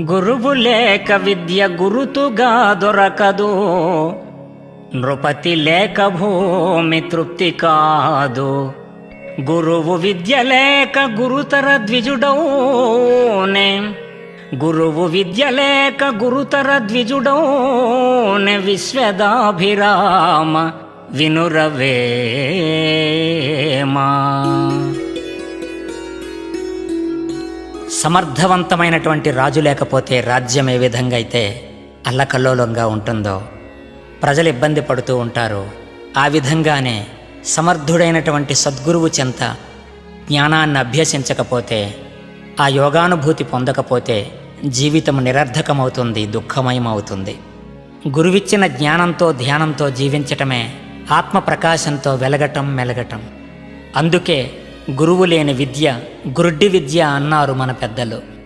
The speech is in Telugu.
గురువు లేక విద్య గురుతుగా దొరకదు, నృపతి లేక భూమి తృప్తి కాదు. గురువు విద్య లేక గురుతర ద్విజుడౌనే, గురువు విద్య లేక గురుతర ద్విజుడౌనే. విశ్వదాభిరామ వినురవేమా. సమర్థవంతమైనటువంటి రాజు లేకపోతే రాజ్యం ఏ విధంగా అయితే అల్లకల్లోలంగా ఉంటుందో, ప్రజలు ఇబ్బంది పడుతూ ఉంటారు, ఆ విధంగానే సమర్థుడైనటువంటి సద్గురువు చెంత జ్ఞానాన్ని అభ్యసించకపోతే, ఆ యోగానుభూతి పొందకపోతే జీవితం నిరర్ధకమవుతుంది, దుఃఖమయమవుతుంది. గురువిచ్చిన జ్ఞానంతో ధ్యానంతో జీవించటమే ఆత్మప్రకాశంతో వెలగటం మెలగటం. అందుకే గురువు లేని విద్య గురుడ్డి విద్య అన్నారు మన పెద్దలు.